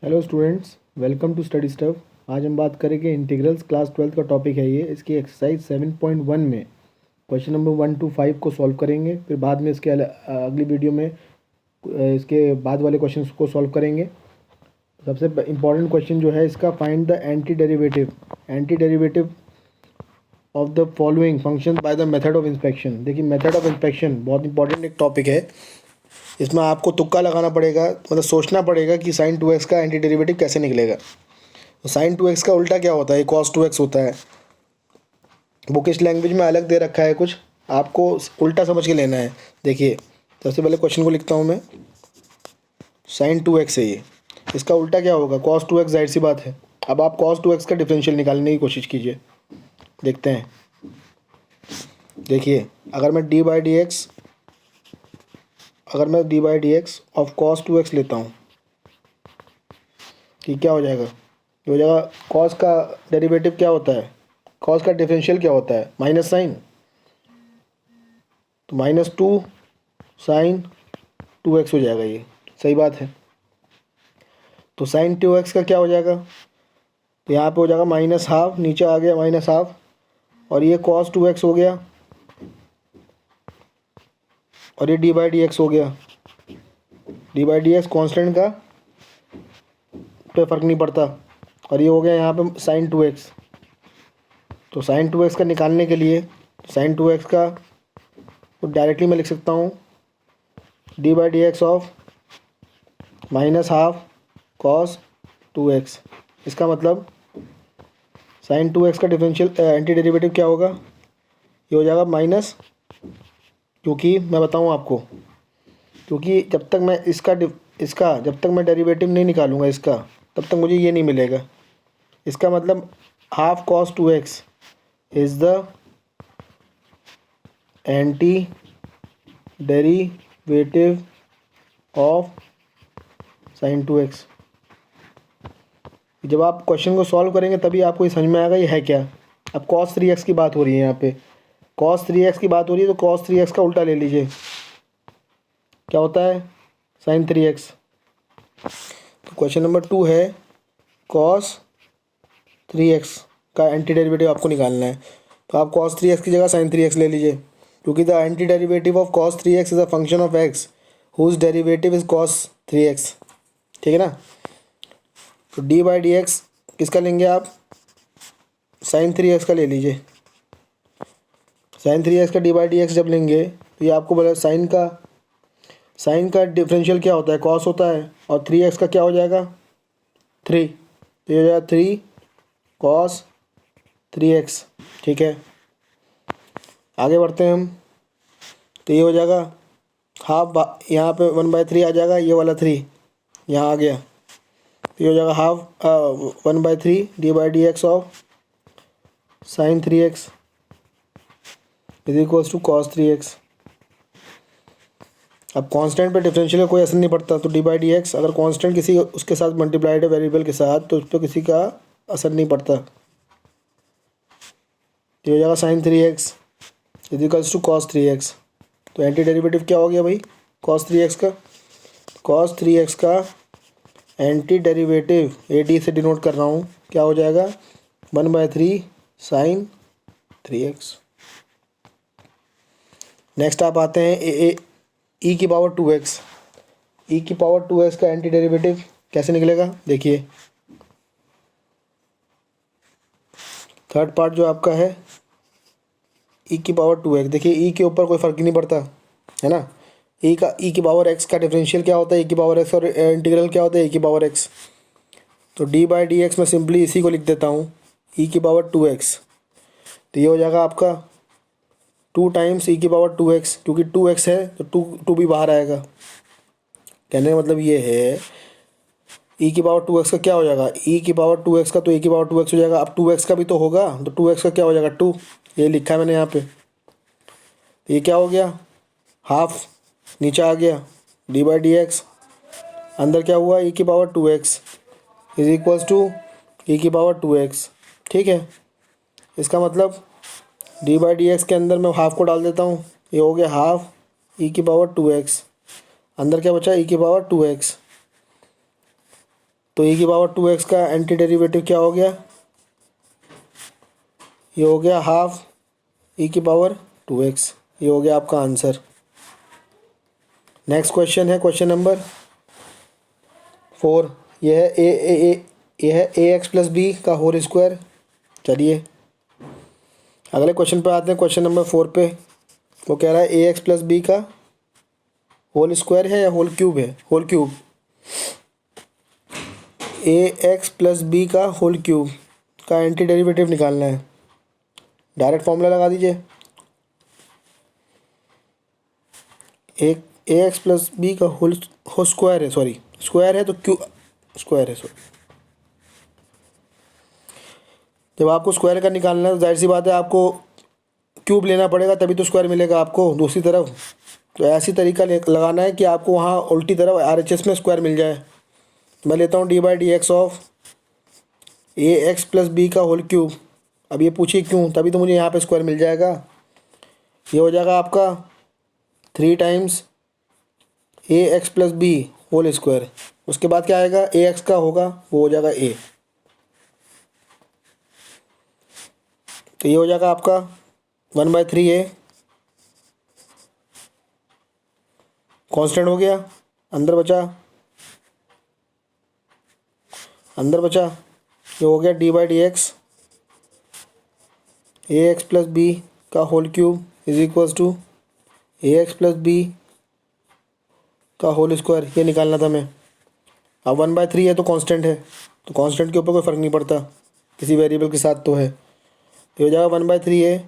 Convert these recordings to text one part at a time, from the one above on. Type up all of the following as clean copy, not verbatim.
Hello students, welcome to study stuff. आज हम बात करेंगे इंटीग्रल्स। क्लास 12 का टॉपिक है ये। इसकी एक्सरसाइज 7.1 में क्वेश्चन नंबर 1 to 5 को सॉल्व करेंगे। फिर बाद में इसके अगली वीडियो में इसके बाद वाले क्वेश्चंस को सॉल्व करेंगे। सबसे इम्पॉर्टेंट क्वेश्चन जो है इसका, find the anti derivative of the following function by the method of inspection. देखिए, मेथड ऑफ इंस्पेक्शन बहुत इंपॉर्टेंट एक टॉपिक है। इसमें आपको तुक्का लगाना पड़ेगा, मतलब सोचना पड़ेगा कि साइन 2x का एंटी डेरिवेटिव कैसे निकलेगा। तो साइन 2x का उल्टा क्या होता है? कॉस 2x होता है। बुकिश लैंग्वेज में अलग दे रखा है कुछ, आपको उल्टा समझ के लेना है। देखिए, सबसे पहले क्वेश्चन को लिखता हूँ मैं। साइन 2x है ये, इसका उल्टा क्या होगा? Cos 2x। जाहिर सी बात है। अब आप कॉस 2x का डिफरेंशियल निकालने की कोशिश कीजिए, देखते हैं। देखिए, अगर मैं D by d x of cos 2x लेता हूँ कि क्या हो जाएगा? ये हो जाएगा, कॉस का डेरिवेटिव क्या होता है? कॉस का डिफरेंशियल क्या होता है? Minus sine. तो -2 साइन 2x हो जाएगा ये। सही बात है। तो साइन 2x का क्या हो जाएगा? तो यहाँ पे हो जाएगा -हाफ, नीचे आ गया -हाफ, और ये कॉस 2x हो गया, और ये डी बाई डी एक्स हो गया। D by d x constant का पे फ़र्क नहीं पड़ता, और ये हो गया यहाँ पे साइन 2x। तो साइन 2x का निकालने के लिए साइन 2x का तो डायरेक्टली मैं लिख सकता हूँ D by d x of -half cos 2x। इसका मतलब साइन 2x का डिफरेंशियल एंटी डेरिवेटिव क्या होगा? ये हो जाएगा माइनस, क्योंकि मैं बताऊँ आपको, क्योंकि जब तक मैं इसका जब तक मैं डेरिवेटिव नहीं निकालूंगा इसका, तब तक मुझे ये नहीं मिलेगा। इसका मतलब half cos 2x is the anti derivative of sine 2x। जब आप क्वेश्चन को सॉल्व करेंगे तभी आपको ये समझ में आएगा ये है क्या। अब cos 3x की बात हो रही है, यहाँ पे cos 3x की बात हो रही है, तो cos 3x का उल्टा ले लीजिए। क्या होता है? Sign 3x। तो क्वेश्चन नंबर 2 है, cos 3x का एंटी डेरिवेटिव आपको निकालना है। तो आप cos 3x की जगह साइन 3x ले लीजिए, क्योंकि the anti derivative of cos 3x is a function of x whose derivative is cos 3x। ठीक है ना? तो डी बाई डी एक्स किसका लेंगे आप? साइन 3x का ले लीजिए। साइन 3x का डी बाई डी एक्स जब लेंगे तो ये आपको बोला साइन का डिफरेंशियल क्या होता है? कॉस होता है, और 3x का क्या हो जाएगा? 3। तो ये हो जाएगा 3 कॉस 3x। ठीक है, आगे बढ़ते हैं हम। तो ये हो जाएगा हाफ, यहाँ पे 1/3 आ जाएगा, ये वाला 3 यहाँ आ गया। तो ये हो जाएगा half 1/3 d by d x of sine 3x is equals to cos 3x। अब कांस्टेंट पे डिफरेंशियल का कोई असर नहीं पड़ता, तो डी बाई डी एक्स अगर कांस्टेंट किसी उसके साथ मल्टीप्लाइड है वेरिएबल के साथ, तो उस पर किसी का असर नहीं पड़ता। ये हो जाएगा sine 3x is equals to cos 3x। तो एंटी डेरिवेटिव क्या हो गया भाई? कॉस 3x का। कॉस 3x का एंटी डेरिवेटिव AD से डिनोट कर रहा हूँ, क्या हो जाएगा? 1/3 साइन 3x। नेक्स्ट आप आते हैं e की पावर 2x। e की पावर 2x का एंटी डेरिवेटिव कैसे निकलेगा? देखिए, थर्ड पार्ट जो आपका है e की पावर 2x। देखिए, e के ऊपर कोई फ़र्क ही नहीं पड़ता, है ना? e की पावर x का डिफरेंशियल क्या होता है? e की पावर x, और इंटीग्रल क्या होता है? e की पावर x। तो डी बाई डी एक्स मैं सिंपली इसी को लिख देता हूँ, e की पावर 2x। तो ये हो जाएगा आपका 2 टाइम्स e की पावर 2x, क्योंकि 2x है तो 2 भी बाहर आएगा। कहने का मतलब ये है e की पावर 2x का क्या हो जाएगा? e की पावर 2x का तो e की पावर 2x हो जाएगा। अब 2x का भी तो होगा, तो 2x का क्या हो जाएगा? 2। ये लिखा है मैंने यहाँ पे। तो ये क्या हो गया? हाफ नीचे आ गया, डी बाई डी एक्स, अंदर क्या हुआ? e की power 2x is equals to e की पावर 2x। ठीक है, इसका मतलब डी बाई डी एक्स के अंदर मैं हाफ को डाल देता हूँ। ये हो गया हाफ e की पावर 2x, अंदर क्या बचा? e की पावर 2x। तो e की पावर 2x का एंटी डेरिवेटिव क्या हो गया, ये हो गया हाफ e की पावर 2x। ये हो गया आपका आंसर। नेक्स्ट क्वेश्चन है क्वेश्चन नंबर 4। यह है ये है ए एक्स प्लस बी का होल स्क्वायर। चलिए अगले क्वेश्चन पे आते हैं, क्वेश्चन नंबर 4 पे। वो कह रहा है ए एक्स प्लस बी का होल स्क्वायर है या होल क्यूब है, होल क्यूब। ए एक्स प्लस बी का होल क्यूब का एंटी डेरिवेटिव निकालना है। डायरेक्ट फॉर्मूला लगा दीजिए। एक ए एक्स प्लस बी का होल स्क्वायर है, सॉरी स्क्वायर है तो क्यू स्क्वायर है, सॉरी। जब आपको स्क्वायर का निकालना है तो जाहिर सी बात है आपको क्यूब लेना पड़ेगा, तभी तो स्क्वायर मिलेगा आपको दूसरी तरफ। तो ऐसी तरीका लगाना है कि आपको वहाँ उल्टी तरफ RHS में स्क्वायर मिल जाए। मैं लेता हूँ d/dx of a x plus b का होल क्यूब। अब ये पूछिए क्यों, तभी तो मुझे यहाँ पे स्क्वायर मिल जाएगा। ये हो जाएगा आपका 3 times a x plus b whole square. उसके बाद क्या आएगा, ए एक्स का होगा वो हो जाएगा ए। तो ये हो जाएगा आपका 1/3 ए कांस्टेंट हो गया। अंदर बचा ये हो गया d/dx a x plus b का whole cube is equals to a x plus b का होल स्क्वायर। ये निकालना था मैं। अब 1/3 है तो कांस्टेंट है, तो कांस्टेंट के ऊपर कोई फ़र्क नहीं पड़ता, किसी वेरिएबल के साथ तो है। तो हो जाएगा 1/3 a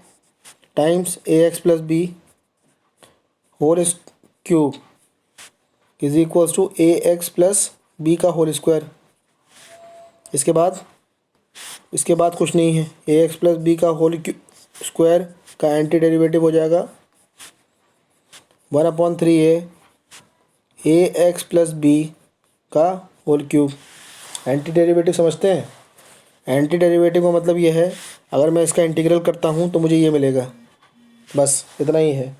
times a x plus b whole cube is equals to a x plus b का होल स्क्वायर। इसके बाद कुछ नहीं है। ए एक्स प्लस बी का होल स्क्वायर का एंटी डेरिवेटिव हो जाएगा 1/3 ए एक्स प्लस बी का होल क्यूब। एंटी डेरिवेटिव समझते हैं। एंटी डेरिवेटिव का मतलब ये है, अगर मैं इसका इंटीग्रल करता हूँ तो मुझे ये मिलेगा, बस इतना ही है।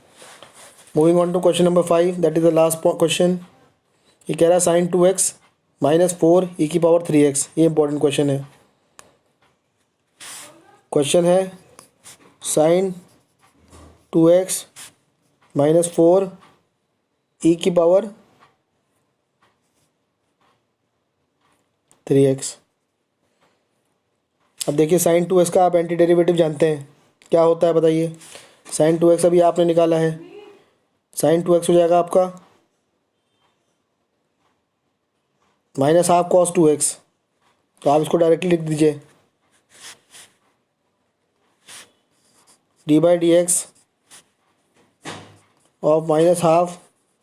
Moving on to question number 5, that is the last question. ये कह रहा है sin 2x - 4 e की पावर 3x। ये इंपॉर्टेंट क्वेश्चन है। क्वेश्चन है sin 2x - 4 e की पावर 3x। अब देखिए sin 2x का आप एंटी डेरिवेटिव जानते हैं, क्या होता है बताइए। sin 2x अभी आपने निकाला है, sin 2x हो जाएगा आपका -½ cos 2x। तो आप इसको डायरेक्टली लिख दीजिए d/dx ऑफ -½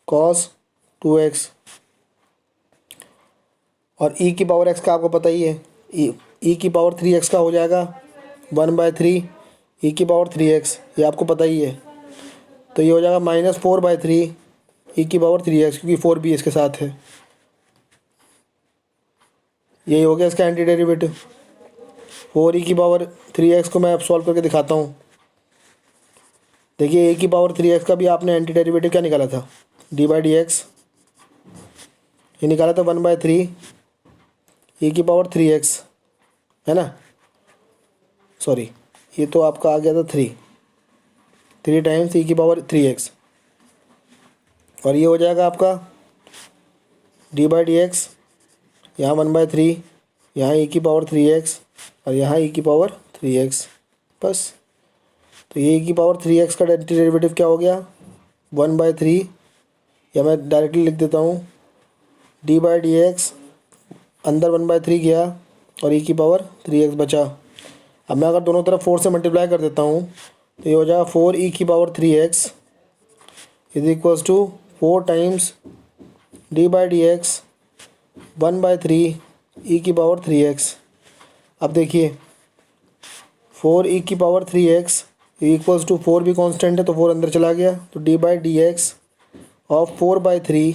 cos 2x। और e की पावर x का आपको पता ही है, e की पावर 3x का हो जाएगा 1/3 e की पावर 3x, ये आपको पता ही है। तो ये हो जाएगा -4/3 e की पावर 3x, क्योंकि 4 भी इसके साथ है। यही हो गया इसका एंटी डेरिवेटिव। 4 e की पावर 3x को मैं अब सॉल्व करके दिखाता हूँ। देखिए a की पावर 3x का भी आपने एंटी डेरिवेटिव क्या निकाला था, d/dx। ये निकाला था 1/3 e की पावर 3x, है ना। सॉरी, ये तो आपका आ गया था 3 टाइम्स e की पावर 3x। और ये हो जाएगा आपका d/dx, यहाँ 1/3, यहाँ e की पावर 3x और यहाँ e की पावर 3x, बस। तो ये e की पावर 3x का एंटी डेरिवेटिव क्या हो गया 1/3, या मैं डायरेक्टली लिख देता हूँ d/dx, अंदर 1/3 गया और e की पावर 3x बचा। अब मैं अगर दोनों तरफ 4 से मल्टीप्लाई कर देता हूँ तो ये हो जाएगा 4 e की power 3x is equals to 4 times d/dx 1/3 e की पावर 3x। अब देखिए 4 e की पावर 3x इक्वल्स टू 4 भी कांस्टेंट है तो 4 अंदर चला गया, तो d/dx ऑफ 4/3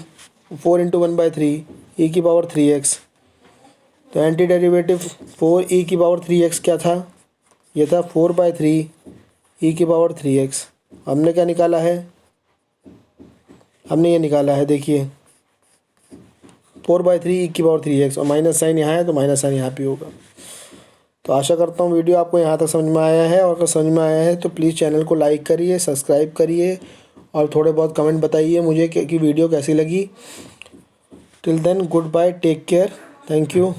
4 × 1/3 e की पावर 3x। तो एंटी डेरिवेटिव 4 e की पावर 3x क्या था, ये था 4/3 e की पावर 3x। हमने क्या निकाला है, हमने ये निकाला है, देखिए 4/3 और माइनस साइन यहाँ है तो माइनस साइन यहाँ भी होगा। तो आशा करता हूँ वीडियो आपको यहाँ तक समझ में आया है, और अगर समझ में आया है तो प्लीज़ चैनल को लाइक करिए, सब्सक्राइब करिए और थोड़े बहुत कमेंट बताइए मुझे कि वीडियो कैसी लगी। Till then good bye, take care, thank you.